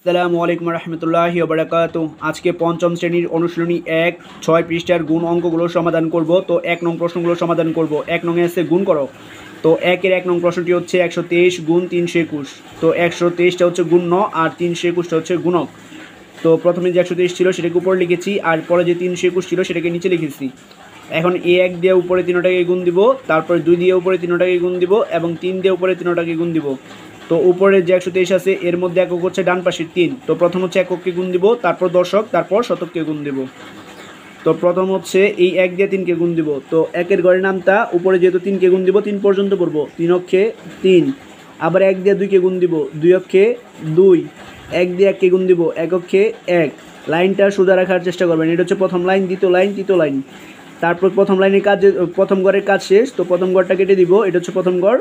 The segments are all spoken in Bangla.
আসসালামু আলাইকুম রহমতুল্লাহি ওবারাকাতু। আজকে পঞ্চম শ্রেণীর অনুশীলনী ১ ৬ পৃষ্ঠার গুণ অঙ্কগুলো সমাধান করব। তো ১ নং প্রশ্নগুলো সমাধান করব। ১ নংয়ে আছে গুণ করো। তো ১-এর ১ নং প্রশ্নটি হচ্ছে ১২৩ গুণ ৩২১। তো ১২৩টা হচ্ছে গুণ্য আর ৩২১টা হচ্ছে গুণক। তো প্রথমে যে ১২৩ ছিল সেটাকে উপরে লিখেছি, আর পরে যে ৩২১ ছিল সেটাকে নিচে লিখেছি। এখন A1 দিয়ে উপরে ৩টাকে গুণ দিব, তারপরে ২ দিয়ে উপরে ৩টাকে গুণ দিব এবং ৩ দিয়ে উপরে ৩টাকে গুণ দিব। তো উপরে যে ১২৩ আছে এর মধ্যে একক হচ্ছে ডান পাশের ৩। তো প্রথম হচ্ছে একককে গুণ দিব, তারপর দশক, তারপর শতককে গুণ দিব। তো প্রথম হচ্ছে এই ১ দিয়ে ৩কে গুণ দিব। তো ১-এর ঘরের নামটা উপরে যেহেতু ৩কে গুণ দিব ৩ পর্যন্ত পড়ব। ৩ অক্ষে ৩। আবার ১ দিয়ে ২কে গুণ দিব, ২ অক্ষে ২। ১ দিয়ে ১কে গুণ দিব, ১ অক্ষে ১। লাইনটা সোজা রাখার চেষ্টা করবেন। এটা হচ্ছে প্রথম লাইন, দ্বিতীয় লাইন, তৃতীয় লাইন। তারপর প্রথম লাইনের কাজ, প্রথম ঘরের কাজ শেষ। তো প্রথম ঘরটা কেটে দিব, এটা হচ্ছে প্রথম ঘর।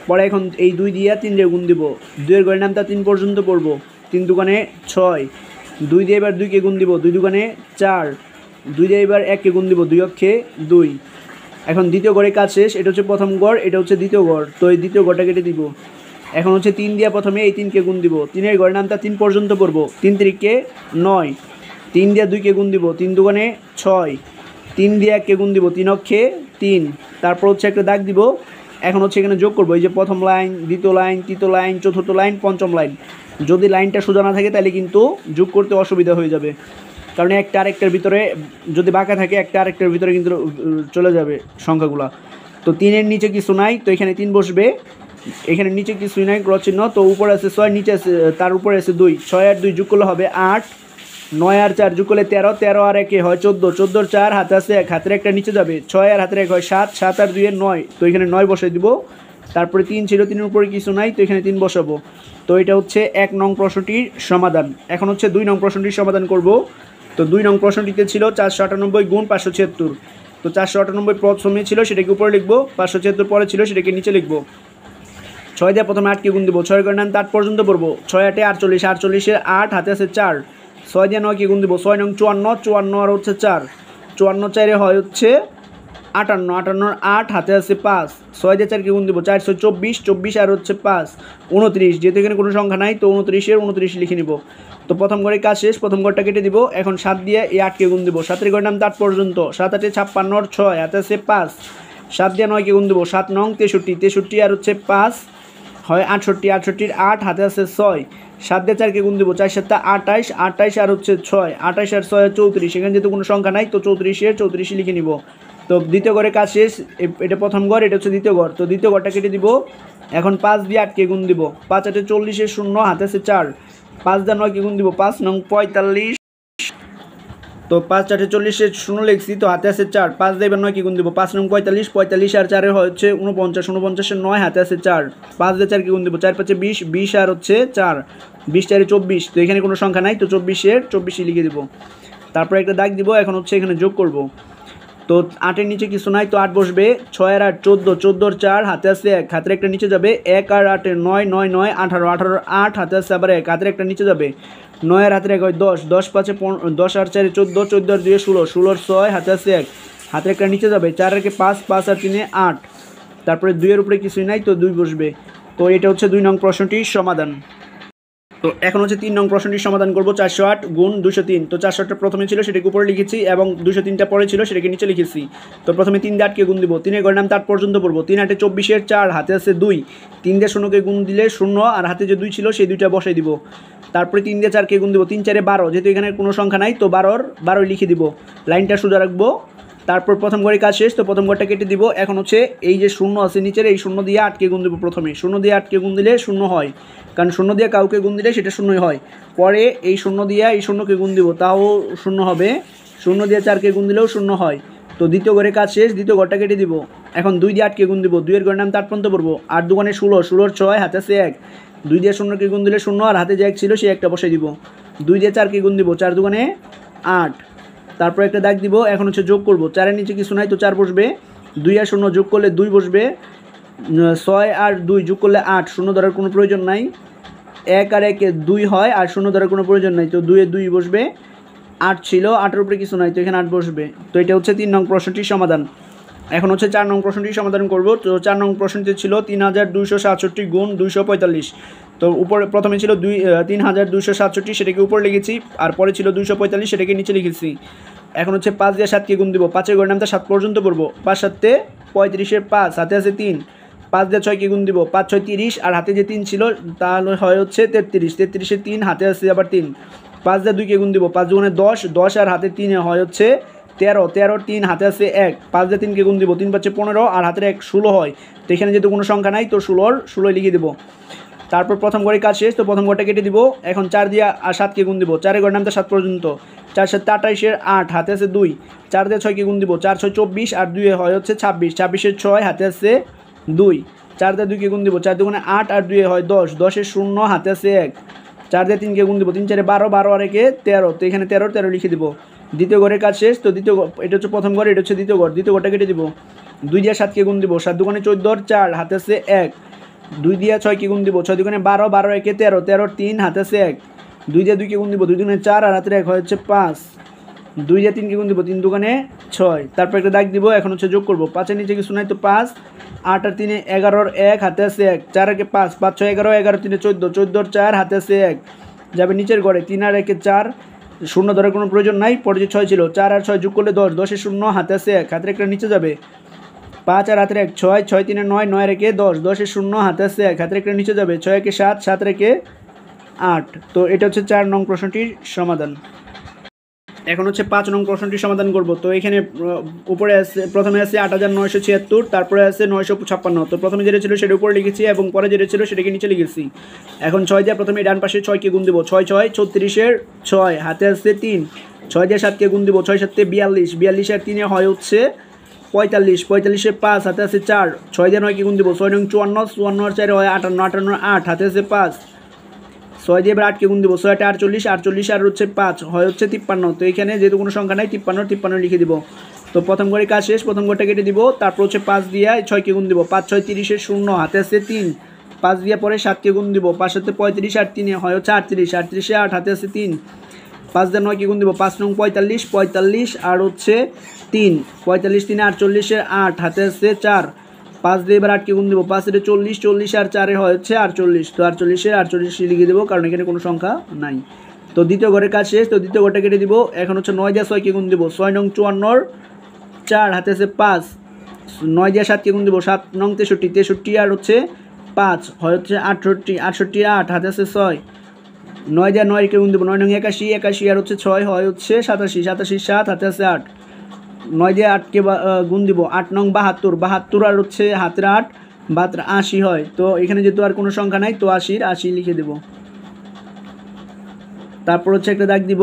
পরে এখন এই ২ দিয়ে ৩ দিয়ে গুণ দিব। ২-এর ঘরের নামটা ৩ পর্যন্ত পড়ব। ৩ দুগুণে ৬। ২ দিয়ে এবার ২কে গুণ দিব, ২ দুগুণে ৪। ২ দিয়ে এবার ১কে গুণ দিব, ২ অক্ষে ২। এখন দ্বিতীয় ঘরের কাজ শেষ। এটা হচ্ছে প্রথম ঘর, এটা হচ্ছে দ্বিতীয় ঘর। তো এই দ্বিতীয় ঘরটা কেটে দিব। এখন হচ্ছে ৩ দিয়ে প্রথমে এই ৩কে গুণ দিব। ৩-এর ঘরের নামটা ৩ পর্যন্ত পড়ব। ৩ তিরিকে ৯। ৩ দিয়ে ২কে গুণ দিব, ৩ দুগুণে ৬। ৩ দিয়ে ১কে গুণ দিব, ৩ অক্ষে ৩। তারপর হচ্ছে একটা দাগ দিব। এখন হচ্ছে এখানে যোগ করবো। এই যে প্রথম লাইন, দ্বিতীয় লাইন, তৃতীয় লাইন, চতুর্থ লাইন, পঞ্চম লাইন। যদি লাইনটা সোজা না থাকে তাহলে কিন্তু যোগ করতে অসুবিধা হয়ে যাবে, কারণ একটা আরেকটার ভিতরে যদি বাঁকা থাকে একটা আরেকটার ভিতরে কিন্তু চলে যাবে সংখ্যাগুলো। তো 3-এর নিচে কিছু নাই, তো এখানে 3 বসবে। এখানে নিচে কিছুই নাই, ক্রস চিহ্ন। তো উপরে আছে 6, নিচে আছে, তার উপরে আছে 2। 6 আর 2 যোগ করলে হবে 8। 9 আর 4 যোগ করলে 13। 13 আর 1 হয় 14। 14-র 4 হাতে আছে 1, হাতের একটা নিচে যাবে। 6 আর হাতের 1 হয় 7। 7 আর 2 এর 9। তো এখানে 9 বসাই দিব। তারপরে 3 ছিল, 3-এর উপরে কিছু নাই, তো এখানে 3 বসাবো। তো এটা হচ্ছে 1 নং প্রশ্নটির সমাধান। এখন হচ্ছে 2 নং প্রশ্নটির সমাধান করব। তো 2 নং প্রশ্নটিতে ছিল 498 গুণ 576। তো 498 প্রথমে ছিল, সেটাকে উপরে লিখবো। 576 পরে ছিল, সেটাকে নিচে লিখবো। 6 দিয়ে প্রথমে 8কে গুণ দিব। 6 করে 8 পর্যন্ত পড়বো। 6 8 48। 48-এর 8 হাতে আছে 4। 6 দিয়ে 9কে গুণ দিব। 6 9 54। 54 আর হচ্ছে 4। 54 4-এ হয় হচ্ছে 58। 58-এর 8 হাতে আছে 5। 6 দিয়ে 4কে গুণ দিব। 4 6 24। 24 আর হচ্ছে 5 29। যেহেতু এখানে কোনো সংখ্যা নাই, তো 29-এর 29 লিখে নিব। তো প্রথম ঘরের কাজ শেষ, প্রথম ঘরটা কেটে দিব। এখন 7 দিয়ে এই 8কে গুণ দিব। 7-এর ঘরের নাম 8 পর্যন্ত। 7 8 56। 6 হাতে আছে 5। 7 দিয়ে 9কে গুণ দিব। 7 9 63। 63 আর হচ্ছে 5 হয় 68। 68-এর 8 হাতে আছে 6। 7 দিয়ে 4কে গুণ দিব। 4 7 28। 28 আর হচ্ছে 6। 28 আর 6 34। এখানে যেহেতু কোনো সংখ্যা নাই, তো 34-এর 34 লিখে নিব। তো দ্বিতীয় ঘরের কাজ শেষ। এটা প্রথম ঘর, এটা হচ্ছে দ্বিতীয় ঘর। তো দ্বিতীয় ঘরটা কেটে দিব। এখন 5 দিয়ে 8কে গুণ দিব। 5 8 40-এর 0 হাতে আছে 4। 5 দিয়ে 9কে গুণ দিব। 5 9 45। তো 5 4 40-এর 0 লিখছি, তো হাতে আছে 4। 5 দিয়ে এবার 9কে গুণ দিব। 5 9 45। 45 আর 4 হচ্ছে 49। 49-এর 9 হাতে আছে 4। 5 দিয়ে 4কে গুণ দিব। 4 5 20। 20 আর হচ্ছে 4। 20 4 24। তো এখানে কোনো সংখ্যা নাই, তো 24-এর 24 লিখে দিব। তারপর একটা দাগ দিব। এখন হচ্ছে এখানে যোগ করব। তো 8-এর নিচে কিছু নাই, তো 8 বসবে। 6 আর 8 14। 14-এর 4 হাতে আছে 1, হাতের একটা নিচে যাবে। 1 আর 8-এর 9 9 9 18। 18-এর 8 হাতে আছে আবার 1, হাতের একটা নিচে যাবে। 9 আর হাতের 1 হয় 10। 10 5 10 আর 4 14। 14 আর 2 16। 16-এর 6 হাতে আছে 1, হাতের একটা নিচে যাবে। 4 আর 5 5 আর 3 8। তারপরে 2-এর উপরে কিছুই নাই, তো 2 বসবে। তো এটা হচ্ছে 2 নং প্রশ্নটির সমাধান। তো এখন হচ্ছে 3 নং প্রশ্নটির সমাধান করব। 408 গুণ 203। তো 408টা প্রথমে ছিল, সেটাকে উপরে লিখেছি, এবং 203টা পরে ছিল, সেটাকে নিচে লিখেছি। তো প্রথমে 3 দিয়ে 8কে গুণ দিব। 3-এর ঘরের নাম 8 পর্যন্ত পড়বো। 3 8 24-এর 4 হাতে আছে 2। 3 দিয়ে 0কে গুণ দিলে 0, আর হাতে যে 2 ছিল সেই 2টা বসাই দিব। তারপরে 3 দিয়ে 4কে গুণ দিব। 3 4 12। যেহেতু এখানে কোনো সংখ্যা নাই, তো 12 লিখে দিব। লাইনটা সোজা রাখবো। তারপর প্রথম ঘরের কাজ শেষ, তো প্রথম ঘরটা কেটে দিব। এখন হচ্ছে এই যে 0 আছে নিচের, এই 0 দিয়ে 8কে গুণ দিব। প্রথমে 0 দিয়ে 8কে গুণ দিলে 0 হয়, কারণ 0 দিয়ে কাউকে গুণ দিলে সেটা 0ই হয়। পরে এই 0 দিয়ে এই 0কে গুণ দিব, তাও 0 হবে। 0 দিয়ে 4কে গুণ দিলেও 0 হয়। তো দ্বিতীয় ঘরের কাজ শেষ, দ্বিতীয় ঘরটা কেটে দিব। এখন 2 দিয়ে 8কে গুণ দিব। 2-এর ঘরের নাম 8 পর্যন্ত পড়বো। 8 2 16। 16-এর 6 হাতে আছে 1। 2 দিয়ে 0কে গুণ দিলে 0, আর হাতে যে 1 ছিল সেই একটা বসাই দিব। 2 দিয়ে 4কে গুণ দিব। 4 2 8। তারপর একটা দাগ দিব। এখন হচ্ছে যোগ করব। 4-এর নিচে কিছু নাই, তো 4 বসবে। 2 আর 0 যোগ করলে 2 বসবে। 6 আর 2 যোগ করলে 8। 0 ধরার কোনো প্রয়োজন নাই। 1 আর 1 2 হয়, আর 0 ধরার কোনো প্রয়োজন নাই, তো 2 এ 2 বসবে। 8 ছিল, 8-এর উপরে কিছু নাই, তো এখানে 8 বসবে। তো এটা হচ্ছে 3 নং প্রশ্নটির সমাধান। এখন হচ্ছে 4 নং প্রশ্নটি সমাধান করব। তো 4 নং প্রশ্নটি ছিল 3267 গুণ 245। তো উপরে প্রথমে ছিল 3267, সেটাকে উপরে লিখেছি, আর পরে ছিল 245, সেটাকে নিচে লিখেছি। এখন হচ্ছে 5 দিয়ে 7কে গুণ দিব, 5-এর ঘরের নামটা 7 পর্যন্ত পড়বো। 5 7 35-এর 5, হাতে আছে 3। 5 দিয়ে 6কে গুণ দিব, 5 6 30, আর হাতে যে 3 ছিল তাহলে হয় হচ্ছে 33, 33-এর 3, হাতে আছে আবার 3। 5 দিয়ে 2কে গুণ দিব, 5 দুগুণে 10, 10 আর হাতে 3 হয় হচ্ছে 13, 13-র 3, হাতে আছে 1। 5 দিয়ে 3কে গুণ দিব, 3 5 15, আর হাতের 1 16 হয়। তো এখানে যেহেতু কোনো সংখ্যা নাই, তো 16 লিখে দেবো। তারপর প্রথম ঘরে কাজ শেষ, তো প্রথম ঘরটা কেটে দিব। এখন 4 দিয়ে আর 7কে গুণ দিব, 4-এর ঘরের নামটা 7 পর্যন্ত। 4 7 28-এর 8, হাতে আছে 2। 4 দিয়ে 6কে গুণ দিব, 4 6 24, আর 2 হয় হচ্ছে 26, 26-এর 6, হাতে আছে 2। 4 দিয়ে 2কে গুণ দিব, 4 দুগুণে 8, আর 2 হয় 10, 10-এর 0, হাতে আছে 1। 4 দিয়ে 3কে গুণ দিব, 3 4 12, 12 আর 1 13, তো এখানে 13 লিখে দিব। দ্বিতীয় ঘরের কাজ শেষ। তো এটা হচ্ছে প্রথম ঘর, এটা হচ্ছে দ্বিতীয় ঘর। দ্বিতীয় ঘরটা কেটে দিব। 2 দিয়ে 7কে গুণ দিব, 7 দুগুণে 14, 4, হাতে আছে 1। 2 দিয়ে 6কে গুণ দিব, 6 দুগুণে 12, 12 1 13, 13-র 3, হাতে আছে 1। 2 দিয়ে 2কে গুণ দিব, 2 দুগুণে 4, আর হাতের 1 হচ্ছে 5। 2 দিয়ে 3কে গুণ দিব, 3 দুগুণে 6। তারপর একটা দাগ দিব। এখন হচ্ছে যোগ করব। 5-এর নিচে কিছু নাই, তো 5, 8 আর 3 11-র 1, হাতে আছে 1। 4 একে 5, 5 6 11, 11 3 14, 14-র 4, হাতে আছে 1। যাবে নিচের ঘরে, 3 আর 1 4, শূন্য ধরার কোনো প্রয়োজন নাই। পরে যে 6 ছিল, 4 আর 6 যোগ করলে 10, 10-এর 0, হাতে আছে 1। হাতের একটা নিচে যাবে, 5 আর হাতের 1 6, 6 3 9, 9 রেখে 10, 10-এর 0, হাতে আছে 1। হাতের একটা নিচে যাবে, 6 1 7, 7 রেখে 8। তো এটা হচ্ছে 4 নং প্রশ্নটির সমাধান। এখন হচ্ছে 5 নং প্রশ্নটি সমাধান করব। তো এখানে উপরে আছে, প্রথমে আছে 8976, তারপরে আছে 956। তো প্রথমে যেটা ছিল সেটা উপরে লিখেছি, এবং পরে যেটা ছিল সেটাকে নিচে লিখেছি। এখন 6 দিয়ে প্রথমে ডান পাশে 6কে গুণ দিব, 6 6 36-এর 6, হাতে আছে 3। 6 দিয়ে 7কে গুণ দিব, 6 7 42, 42 আর 3 হয় হচ্ছে 45, 45-এর 5, হাতে আছে 4। 6 দিয়ে 9কে গুণ দিব, 6 9 54, 54 আর 4 হয় 58, 58 8, হাতে আছে 5। 6 দিয়ে এবার 8কে গুণ দিব, 6 8 48, 48 আর হচ্ছে 5 হয় হচ্ছে 53। তো এখানে যেহেতু কোনো সংখ্যা নাই, 53 53 লিখে দিব। তো প্রথম ঘরে কাজ শেষ, প্রথম ঘরটা কেটে দিব। তারপর হচ্ছে 5 দিয়ে 6কে গুণ দিব, 5 6 30-এর 0, হাতে আছে 3। 5 দিয়ে পরে 7কে গুণ দিব, 5 7 35, আর 3 হয় হচ্ছে 38, 38-এ 8, হাতে আছে 3। 5 দিয়ে 9কে গুণ দিব, 5 9 45, 45 আর হচ্ছে 3, 45 3 48-এর 8, হাতে আছে 4। 5 দিয়ে এবার 8কে গুণ দিব, 5 এর 40, 40 আর 4 হয় হচ্ছে 48। তো 48-এর 48 লিখে দেবো, কারণ এখানে কোনো সংখ্যা নাই। তো দ্বিতীয় ঘরের কাজ শেষ। তো দ্বিতীয় ঘরটা কেটে দিব। এখন হচ্ছে 9 দিয়ে 6কে গুণ দিব, 6 9 54, 4, হাতে আছে 5। 9 দিয়ে 7কে গুণ দিব, 7 9 63, 63 আর হচ্ছে 5 হয় হচ্ছে 68, 68 8, হাতে আছে 6। 9 দিয়ে 9কে গুণ দিব, 9 9 81, 81 আর হচ্ছে 6 হয় হচ্ছে 87, 87 7, হাতে আছে 8। 9 দিয়ে 8কে গুণ দিব, 8 9 72, 72 আর হচ্ছে হাতের 8, 72 80 হয়। তো এখানে যেহেতু আর কোনো সংখ্যা নাই, তো 80 লিখে দেব। তারপর হচ্ছে একটা দাগ দিব।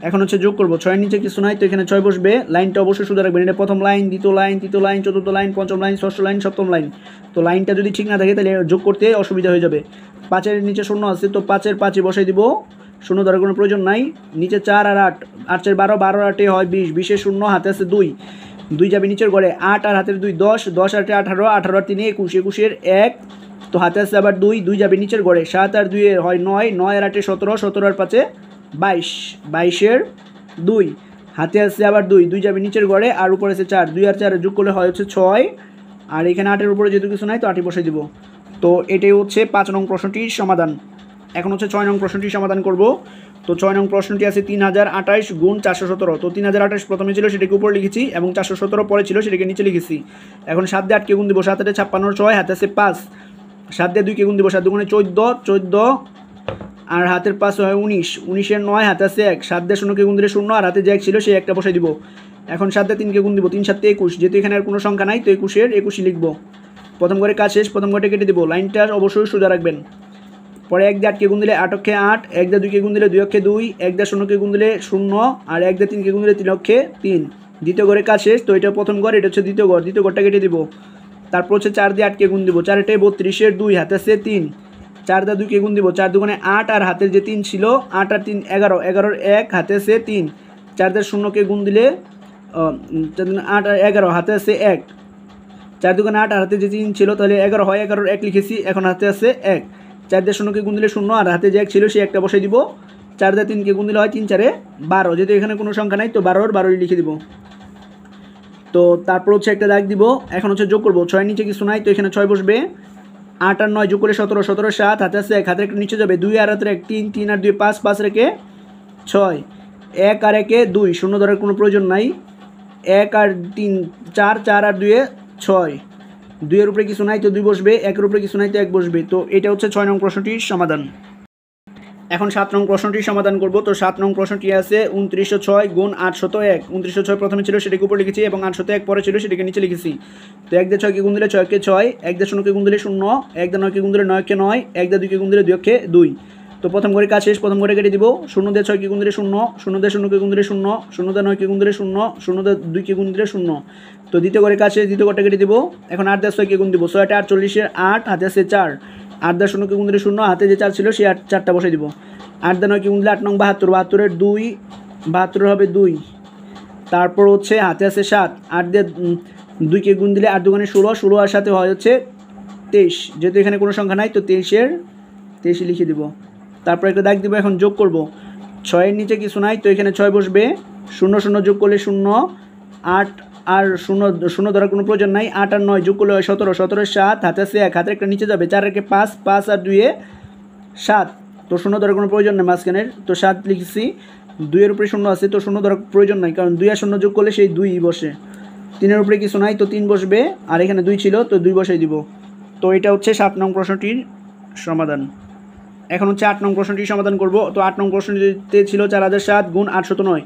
এখন হচ্ছে যোগ করব। 6-এর নিচে কিছু নাই, তো এখানে 6 বসবে। লাইনটা অবশ্যই সোজা রাখবেন। এটা প্রথম লাইন, দ্বিতীয় লাইন, তৃতীয় লাইন, চতুর্থ লাইন, পঞ্চম লাইন, ষষ্ঠ লাইন, সপ্তম লাইন। তো লাইনটা যদি ঠিক না থাকে তাহলে যোগ করতে অসুবিধা হয়ে যাবে। 5-এর নিচে 0 আছে, তো 5-এর 5-ই বসাই দিব, 0 ধরার কোনো প্রয়োজন নাই। নিচে 4 আর 8, 8 4 12, 12 আর 8 হয় 20, 20-এর 0, হাতে আছে 2। 2 যাবে নিচের ঘরে, 8 আর হাতের 2 10, 10 আর 18, 18 আর 3 21, 21-এর 1, তো হাতে আছে আবার 2, 2 যাবে নিচের ঘরে, 7 আর 2 হয় 9, 9 আর 8 17, 17 আর 5 22, 22-এর 2, হাতে আছে আবার 2, 2 যাবে নিচের ঘরে, আর উপরে আছে 4, 2 আর 4 যোগ করলে হয় হচ্ছে 6। আর এখানে 8-এর উপরে যেহেতু কিছু নাই, তো 8ই বসে দিব। তো এটাই হচ্ছে 5 নং প্রশ্নটির সমাধান। এখন হচ্ছে 6 নং প্রশ্নটির সমাধান করব। তো 6 নং প্রশ্নটি আছে 3028 গুণ 417। তো 3028 প্রথমে ছিল, সেটাকে উপরে লিখেছি, এবং 417 পরে ছিল, সেটাকে নিচে লিখেছি। এখন 7 দিয়ে 8কে গুণ দিব, 7 8 56, 6, হাতে আছে 5। 7 দিয়ে 2কে গুণ দিব, 7 2 14, 14 আর হাতের 5 হয় 19, 19-এর 9, হাতে আছে 1। 7 দিয়ে 0কে গুণ দিলে 0, আর হাতে যে 1 ছিল সেই একটা বসাই দিব। এখন 7 দিয়ে 3কে গুণ দিব, 3 7 21, যেহেতু এখানে আর কোনো সংখ্যা নাই, তো 21-এর 21 লিখব। প্রথম ঘরে কাজ শেষ, প্রথম ঘরটা কেটে দিব। লাইনটা অবশ্যই সোজা রাখবেন। পরে 1 দিয়ে 8কে গুণ দিলে 8 অক্ষে 8, 1 দিয়ে 2কে গুণ দিলে 2 অক্ষে 2, 1 দিয়ে 0কে গুণ দিলে 0, আর 1 দিয়ে 3কে গুণ দিলে 3 অক্ষে 3। দ্বিতীয় ঘরে কাজ শেষ। তো এটা প্রথম ঘর, এটা হচ্ছে দ্বিতীয় ঘর। দ্বিতীয় ঘরটা কেটে দিব। তারপর হচ্ছে 4 দিয়ে 8কে গুণ দিব, 4 8 32-এর 2, হাতে আছে 3। 4 দিয়ে 2কে গুণ দিব, 4 2 8, আর হাতের যে 3 ছিল, 8 আর 3 11, 11-এর 1, হাতে আছে 3। 4 দিয়ে 0কে গুণ দিলে 8 আর 11, হাতে আছে 1। 4 2 8, আর হাতে যে 3 ছিল, তাহলে 11 হয়, 11-এর 1 লিখেছি, এখন হাতে আছে 1। 4 দিয়ে 0কে গুণ দিলে 0, আর হাতে যে 1 ছিল সেই একটা বসাই দিব। 4 দিয়ে 3কে গুণ দিলে হয় 3 4 12, যেহেতু এখানে কোনো সংখ্যা নাই, তো 12-এর 12ই লিখে দিব। তো তারপর হচ্ছে একটা দাগ দিব, এখন হচ্ছে যোগ করবো, 6 নিচে কিছু নাই তো এখানে 6 বসবে, 8 আর 9 যোগ করে 17, 17 7, হাতে আছে 1, হাতের একটু নিচে যাবে 2 আর হাতের 1, 3, 3 আর 2 5, 5 রেখে 6, 1 আর 1 2, শূন্য ধরার কোনো প্রয়োজন নাই, 1 আর 3 4, 4 আর 2 6, 2 এর উপরে কিছু নাই তো 2 বসবে, 1 এর উপরে কিছু নাই তো 1 বসবে। তো এটা হচ্ছে 6 নং প্রশ্নটির সমাধান। এখন 7 নং প্রশ্নটির সমাধান করব। তো 7 নং প্রশ্নটি আছে 2906 গুণ 801। 2906 প্রথমে ছিল সেটাকে উপরে লিখেছি এবং 801 পরে ছিল সেটাকে নিচে লিখেছি। তো 1 দিয়ে 6 কে গুণ দিলে 6 কে 6, 1 দিয়ে 0 কে গুণ দিলে 0, 1 দিয়ে 9 কে গুণ দিলে 9 কে 9, 1 দিয়ে 2 কে গুণ দিলে 2 কে 2। তো প্রথম ঘরে কাজ শেষ, প্রথম ঘরে কেটে দিব। 0 দিয়ে 6 কে গুণ দিলে 0, 0 দিয়ে 0 কে গুণ দিলে 0, 0 দিয়ে 9 কে গুণ দিলে 0, 0 দিয়ে 2 কে গুণ দিলে 0। তো দ্বিতীয় ঘরে কাজ শেষ, দ্বিতীয় ঘরটা কেটে দিব। এখন 8 দিয়ে 6 কে গুণ দিব, 6 টা 48 এর 8, হাতে আছে 4, 8 দিয়ে 0 কে গুণ দিলে 0, হাতে যে 4 ছিল সেই 4টা বসে দিব। 8 দিয়ে 9 কে গুণ দিলে 8 নং 72, 72 এর 2, 72 হবে 2। তারপর হচ্ছে হাতে আছে 7, 8 দিয়ে 2 কে গুণ দিলে 8 দুগুণে 16, 16 আর সাথে হয় হচ্ছে 23, যেহেতু এখানে কোনো সংখ্যা নাই তো 23 এর 23 লিখে দিব। তারপর একটা দাগ দিব, এখন যোগ করব, 6 এর নিচে কিছু নাই তো এখানে 6 বসবে, 0 0 যোগ করলে 0, 8 আর 0 ধরার কোনো প্রয়োজন নাই, 8 আর 9 যোগ করলে হয় 17, 17 এর 7, হাতে আছে 1, হাতের একটা নিচে যাবে, 4 এর 5, 5 আর 2 এ 7, তো 0 ধরার কোনো প্রয়োজন নেই মাঝখানের, তো 7 লিখেছি। 2 এর উপরে 0 আছে তো 0 ধরার প্রয়োজন নাই, কারণ 2 আর 0 যোগ করলে সেই 2ই বসে। 3 এর উপরে কিছু নাই তো 3 বসবে, আর এখানে 2 ছিল তো 2 বসাই দিব। তো এটা হচ্ছে 7 নং প্রশ্নটির সমাধান। এখন হচ্ছে 8 নং প্রশ্নটির সমাধান করব। তো 8 নং প্রশ্নটিতে ছিল 4007 গুণ 809।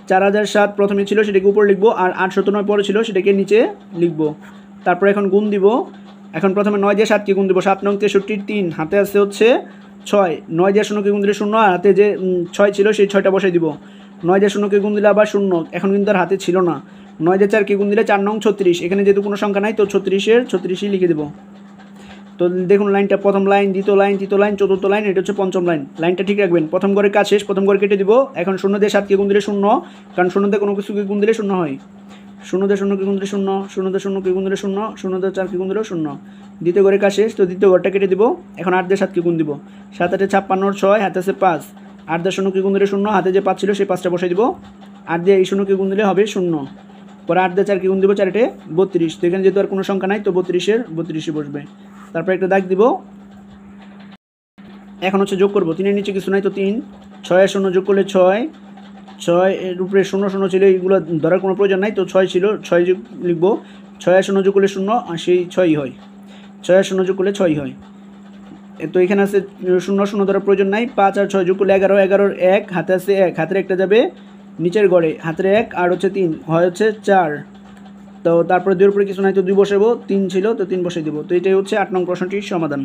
4007 প্রথমে ছিল সেটাকে উপরে লিখব, আর 809 পরে ছিল সেটাকে নিচে লিখব। তারপর এখন গুণ দিব। এখন প্রথমে 9 দিয়ে 7 কে গুণ দিব, 7 নং 63 3, হাতে আছে হচ্ছে 6, 9 দিয়ে 0 কে গুণ দিলে 0, আর হাতে যে 6 ছিল সেই 6টা বসাই দিব। 9 দিয়ে 0 কে গুণ দিলে আবার 0, এখন কিন্তু আর হাতে ছিল না। 9 দিয়ে 4 কে গুণ দিলে 4 নং 36, এখানে যেহেতু কোনো সংখ্যা নাই তো 36 এর 36ই লিখে দেব। তো দেখুন লাইনটা, প্রথম লাইন, দ্বিতীয় লাইন, তৃতীয় লাইন, চতুর্থ লাইন, এটা হচ্ছে পঞ্চম লাইন। লাইনটা ঠিক রাখবেন। প্রথম ঘরের কাজ শেষ, প্রথম ঘর কেটে দিব। এখন 0 দিয়ে 7 কে গুণ দিলে 0, কারণ 0 দিয়ে কোনো কিছুকে গুণ দিলে 0 হয়। 0 দিয়ে 0 কে গুণ দিলে 0, 0 দিয়ে 0 কে গুণ দিলে 0, 0 দিয়ে 4 কে গুণ দিলে 0। দ্বিতীয় ঘরের কাজ শেষ, তো দ্বিতীয় ঘরটা কেটে দিব। এখন 8 দিয়ে 7 কে গুণ দিব, 7 8 56 আর 6, হাতে আছে 5, 8 দিয়ে 0 কে গুণ দিলে 0, হাতে যে 5 ছিল সেই 5টা বসাই দিব। 8 দিয়ে এই 0 কে গুণ দিলে হবে 0, পরে 8 দিয়ে 4 কে গুণ দিব, 4 8 32, তো এখানে যেহেতু আর কোনো সংখ্যা নাই তো 32 এর 32ই বসবে। তারপর একটা দাগ দিব। এখন হচ্ছে যোগ করব, 3 এর নিচে কিছু নাই তো 3, 6 আর 0 যোগ করলে 6, 6 এর উপরে 0 0 ছিল, এইগুলো ধরার কোনো প্রয়োজন নাই তো 6 ছিল, 6 যোগ লিখব। 6 আর 0 যোগ করলে 0, আর সেই 6ই হয়। 6 আর 0 যোগ করলে 6ই হয়। তো এখানে আছে 0 0 ধরার প্রয়োজন নাই। 5 আর 6 যোগ করলে 11, 11 এর 1, হাতে আছে 1, হাতের একটা যাবে নিচের ঘরে, হাতের 1 আর হচ্ছে 3 হয় হচ্ছে 4। তো তারপরে 2 এর উপরে কিছু নাই তো 2 বসাবো, 3 ছিল তো 3 বসাই দেবো। তো এটাই হচ্ছে 8 নং প্রশ্নটির সমাধান।